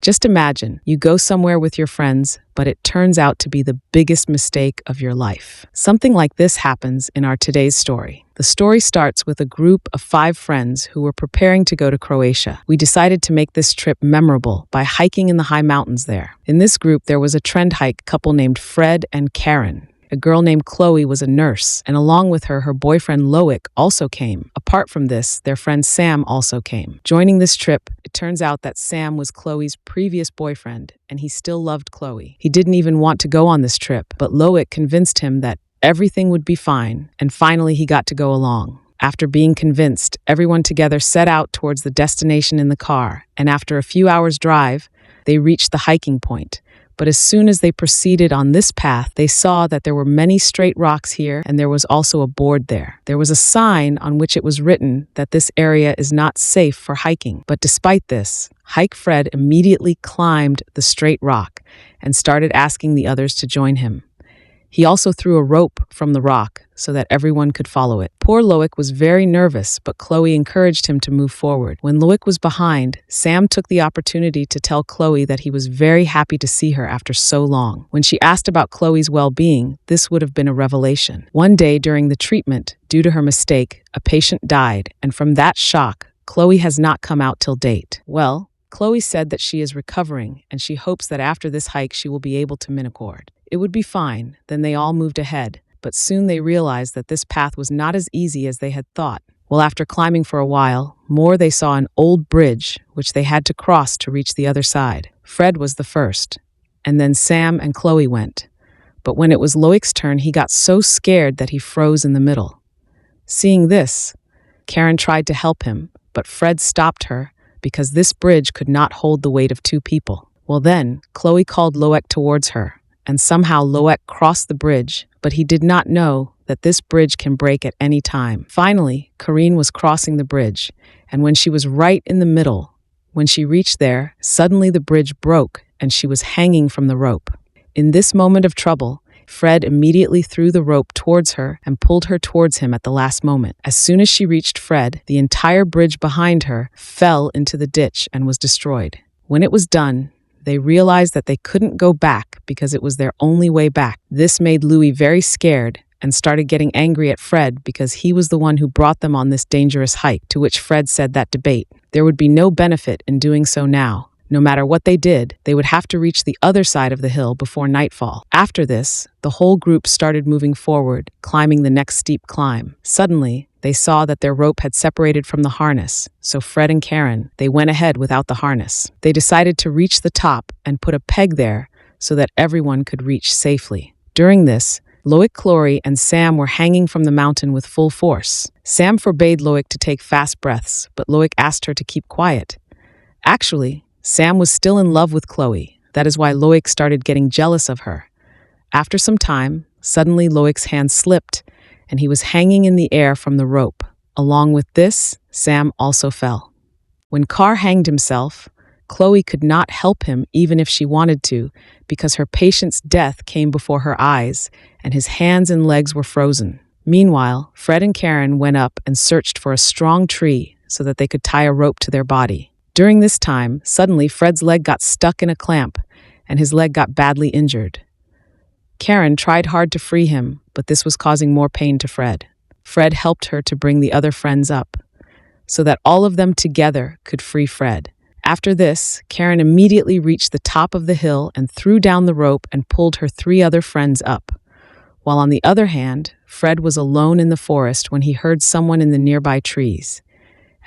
Just imagine, you go somewhere with your friends, but it turns out to be the biggest mistake of your life. Something like this happens in our today's story. The story starts with a group of 5 friends who were preparing to go to Croatia. We decided to make this trip memorable by hiking in the high mountains there. In this group, there was a trend hike couple named Fred and Karen. A girl named Chloe was a nurse, and along with her, her boyfriend Loic also came. Apart from this, their friend Sam also came. Joining this trip, it turns out that Sam was Chloe's previous boyfriend, and he still loved Chloe. He didn't even want to go on this trip, but Loic convinced him that everything would be fine, and finally he got to go along. After being convinced, everyone together set out towards the destination in the car, and after a few hours' drive, they reached the hiking point. But as soon as they proceeded on this path, they saw that there were many straight rocks here, and there was also a board there. There was a sign on which it was written that this area is not safe for hiking. But despite this, Hike Fred immediately climbed the straight rock and started asking the others to join him. He also threw a rope from the rock so that everyone could follow it. Poor Loic was very nervous, but Chloe encouraged him to move forward. When Loic was behind, Sam took the opportunity to tell Chloe that he was very happy to see her after so long. When she asked about Chloe's well-being, this would have been a revelation. One day during the treatment, due to her mistake, a patient died, and from that shock, Chloe has not come out till date. Well, Chloe said that she is recovering, and she hopes that after this hike she will be able to minicord. It would be fine. Then they all moved ahead, but soon they realized that this path was not as easy as they had thought. Well, after climbing for a while, they saw an old bridge, which they had to cross to reach the other side. Fred was the first, and then Sam and Chloe went. But when it was Loic's turn, he got so scared that he froze in the middle. Seeing this, Karen tried to help him, but Fred stopped her because this bridge could not hold the weight of 2 people. Well then, Chloe called Loic towards her, and somehow Loic crossed the bridge, but he did not know that this bridge can break at any time. Finally, Karine was crossing the bridge, and when she was right in the middle, when she reached there, suddenly the bridge broke and she was hanging from the rope. In this moment of trouble, Fred immediately threw the rope towards her and pulled her towards him at the last moment. As soon as she reached Fred, the entire bridge behind her fell into the ditch and was destroyed. When it was done, they realized that they couldn't go back because it was their only way back. This made Louis very scared and started getting angry at Fred because he was the one who brought them on this dangerous hike, to which Fred said that debate. There would be no benefit in doing so now. No matter what they did, they would have to reach the other side of the hill before nightfall. After this, the whole group started moving forward, climbing the next steep climb. Suddenly, they saw that their rope had separated from the harness, so Fred and Karen, they went ahead without the harness. They decided to reach the top and put a peg there so that everyone could reach safely. During this, Loic, Chloe, and Sam were hanging from the mountain with full force. Sam forbade Loic to take fast breaths, but Loic asked her to keep quiet. Actually, Sam was still in love with Chloe. That is why Loic started getting jealous of her. After some time, suddenly Loic's hand slipped, and he was hanging in the air from the rope. Along with this, Sam also fell. When Carr hanged himself, Chloe could not help him even if she wanted to, because her patient's death came before her eyes, and his hands and legs were frozen. Meanwhile, Fred and Karen went up and searched for a strong tree so that they could tie a rope to their body. During this time, suddenly Fred's leg got stuck in a clamp, and his leg got badly injured. Karen tried hard to free him, but this was causing more pain to Fred. Fred helped her to bring the other friends up, so that all of them together could free Fred. After this, Karen immediately reached the top of the hill and threw down the rope and pulled her 3 other friends up. While on the other hand, Fred was alone in the forest when he heard someone in the nearby trees.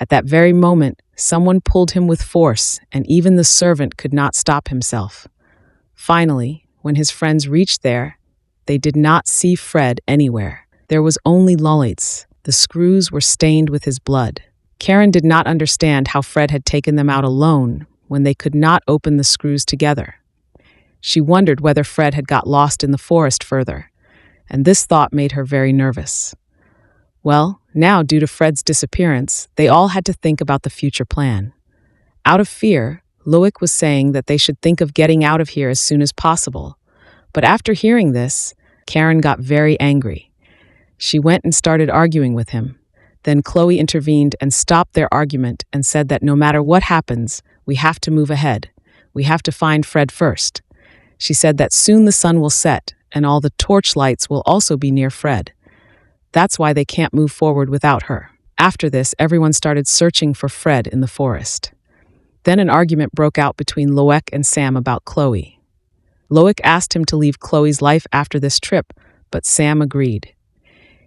At that very moment, someone pulled him with force, and even the servant could not stop himself. Finally, when his friends reached there, they did not see Fred anywhere. There was only Loic. The screws were stained with his blood. Karen did not understand how Fred had taken them out alone when they could not open the screws together. She wondered whether Fred had got lost in the forest further, and this thought made her very nervous. Well, now, due to Fred's disappearance, they all had to think about the future plan. Out of fear, Loic was saying that they should think of getting out of here as soon as possible. But after hearing this, Karen got very angry. She went and started arguing with him. Then Chloe intervened and stopped their argument and said that no matter what happens, we have to move ahead. We have to find Fred first. She said that soon the sun will set, and all the torch lights will also be near Fred. That's why they can't move forward without her. After this, everyone started searching for Fred in the forest. Then an argument broke out between Loic and Sam about Chloe. Loic asked him to leave Chloe's life after this trip, but Sam agreed.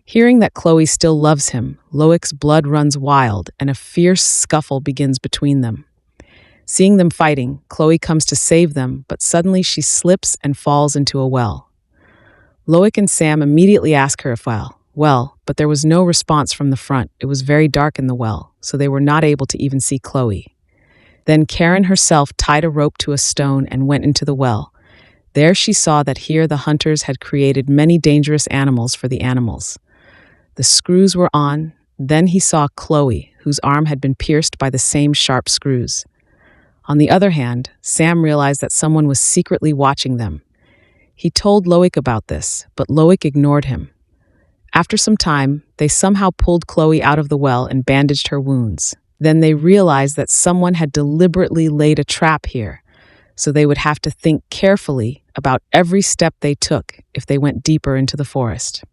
Hearing that Chloe still loves him, Loic's blood runs wild and a fierce scuffle begins between them. Seeing them fighting, Chloe comes to save them, but suddenly she slips and falls into a well. Loic and Sam immediately ask her if but there was no response from the front. It was very dark in the well, so they were not able to even see Chloe. Then Karen herself tied a rope to a stone and went into the well. There she saw that here the hunters had created many dangerous animals for the animals. The screws were on. Then he saw Chloe, whose arm had been pierced by the same sharp screws. On the other hand, Sam realized that someone was secretly watching them. He told Loic about this, but Loic ignored him. After some time, they somehow pulled Chloe out of the well and bandaged her wounds. Then they realized that someone had deliberately laid a trap here, so they would have to think carefully about every step they took if they went deeper into the forest.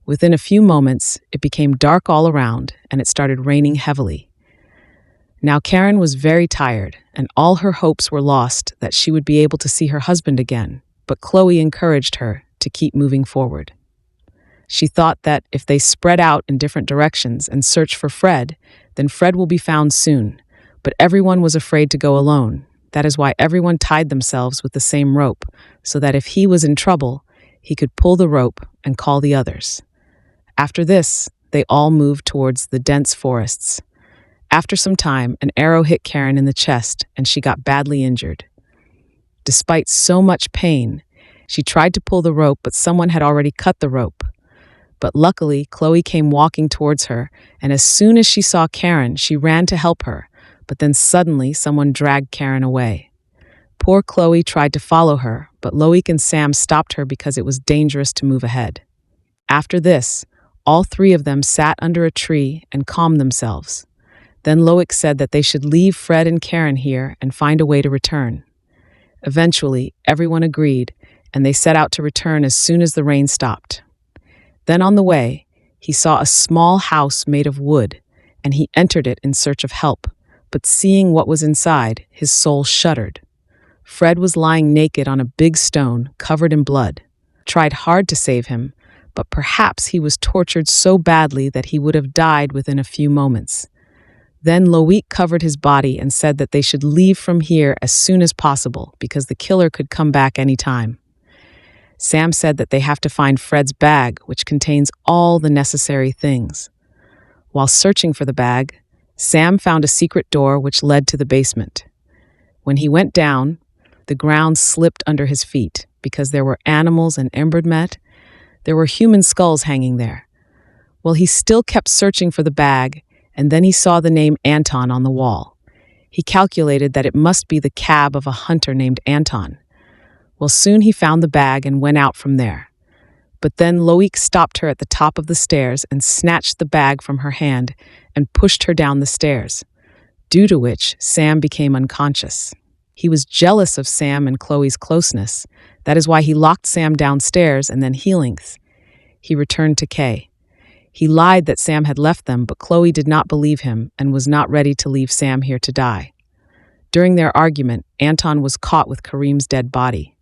Within a few moments, it became dark all around, and it started raining heavily. Now Karen was very tired, and all her hopes were lost that she would be able to see her husband again, but Chloe encouraged her to keep moving forward. She thought that if they spread out in different directions and search for Fred, then Fred will be found soon, but everyone was afraid to go alone. That is why everyone tied themselves with the same rope, so that if he was in trouble, he could pull the rope and call the others. After this, they all moved towards the dense forests. After some time, an arrow hit Karen in the chest and she got badly injured. Despite so much pain, she tried to pull the rope, but someone had already cut the rope. But luckily, Chloe came walking towards her, and as soon as she saw Karen, she ran to help her, but then suddenly someone dragged Karen away. Poor Chloe tried to follow her, but Loic and Sam stopped her because it was dangerous to move ahead. After this, all three of them sat under a tree and calmed themselves. Then Loic said that they should leave Fred and Karen here and find a way to return. Eventually, everyone agreed, and they set out to return as soon as the rain stopped. Then on the way, he saw a small house made of wood, and he entered it in search of help, but seeing what was inside, his soul shuddered. Fred was lying naked on a big stone, covered in blood. Tried hard to save him, but perhaps he was tortured so badly that he would have died within a few moments. Then Loic covered his body and said that they should leave from here as soon as possible because the killer could come back any time. Sam said that they have to find Fred's bag, which contains all the necessary things. While searching for the bag, Sam found a secret door which led to the basement. When he went down, the ground slipped under his feet because there were animals and embermet. There were human skulls hanging there. Well, he still kept searching for the bag, and then he saw the name Anton on the wall. He calculated that it must be the cab of a hunter named Anton. Well, soon he found the bag and went out from there. But then Loic stopped her at the top of the stairs and snatched the bag from her hand and pushed her down the stairs, due to which Sam became unconscious. He was jealous of Sam and Chloe's closeness. That is why he locked Sam downstairs and then he returned to Kay. He lied that Sam had left them, but Chloe did not believe him and was not ready to leave Sam here to die. During their argument, Anton was caught with Kareem's dead body.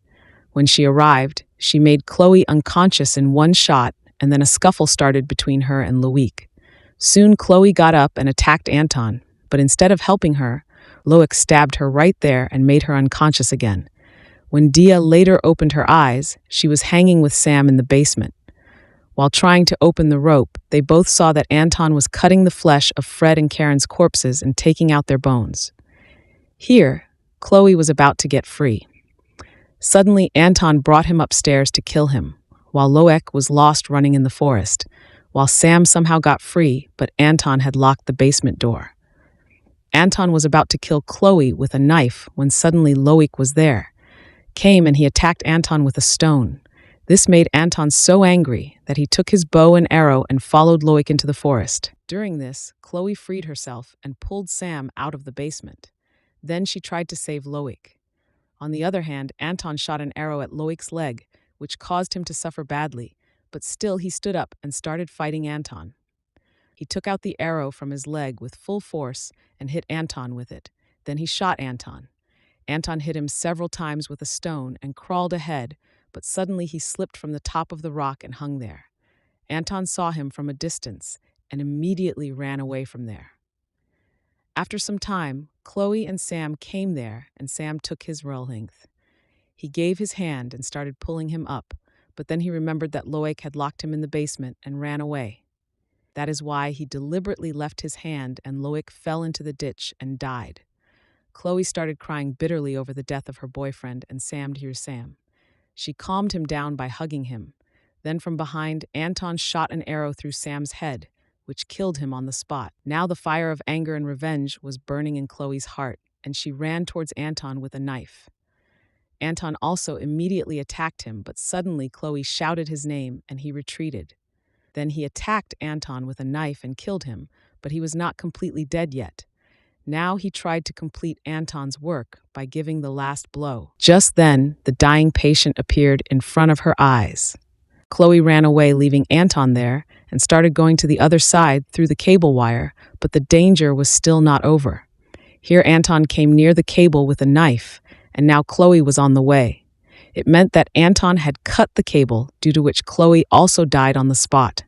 When she arrived, she made Chloe unconscious in one shot, and then a scuffle started between her and Loic. Soon Chloe got up and attacked Anton, but instead of helping her, Loic stabbed her right there and made her unconscious again. When Dia later opened her eyes, she was hanging with Sam in the basement. While trying to open the rope, they both saw that Anton was cutting the flesh of Fred and Karen's corpses and taking out their bones. Here, Chloe was about to get free. Suddenly, Anton brought him upstairs to kill him, while Loic was lost running in the forest, while Sam somehow got free, but Anton had locked the basement door. Anton was about to kill Chloe with a knife when suddenly Loic was there, came and he attacked Anton with a stone. This made Anton so angry that he took his bow and arrow and followed Loic into the forest. During this, Chloe freed herself and pulled Sam out of the basement. Then she tried to save Loic. On the other hand, Anton shot an arrow at Loic's leg, which caused him to suffer badly, but still he stood up and started fighting Anton. He took out the arrow from his leg with full force and hit Anton with it. Then he shot Anton. Anton hit him several times with a stone and crawled ahead, but suddenly he slipped from the top of the rock and hung there. Anton saw him from a distance and immediately ran away from there. After some time, Chloe and Sam came there, and Sam took his length. He gave his hand and started pulling him up, but then he remembered that Loic had locked him in the basement and ran away. That is why he deliberately left his hand and Loic fell into the ditch and died. Chloe started crying bitterly over the death of her boyfriend, and Sam heard Sam. She calmed him down by hugging him. Then from behind, Anton shot an arrow through Sam's head, which killed him on the spot. Now the fire of anger and revenge was burning in Chloe's heart, and she ran towards Anton with a knife. Anton also immediately attacked him, but suddenly Chloe shouted his name and he retreated. Then he attacked Anton with a knife and killed him, but he was not completely dead yet. Now he tried to complete Anton's work by giving the last blow. Just then, the dying patient appeared in front of her eyes. Chloe ran away, leaving Anton there, and started going to the other side through the cable wire, but the danger was still not over. Here Anton came near the cable with a knife, and now Chloe was on the way. It meant that Anton had cut the cable, due to which Chloe also died on the spot.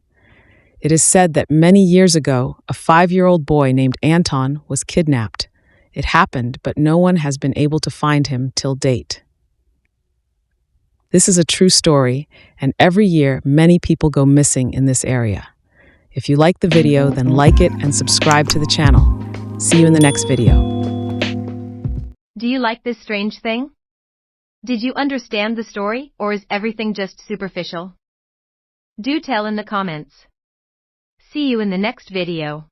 It is said that many years ago, a 5-year-old boy named Anton was kidnapped. It happened, but no one has been able to find him till date. This is a true story, and every year many people go missing in this area. If you like the video, then like it and subscribe to the channel. See you in the next video. Do you like this strange thing? Did you understand the story, or is everything just superficial? Do tell in the comments. See you in the next video.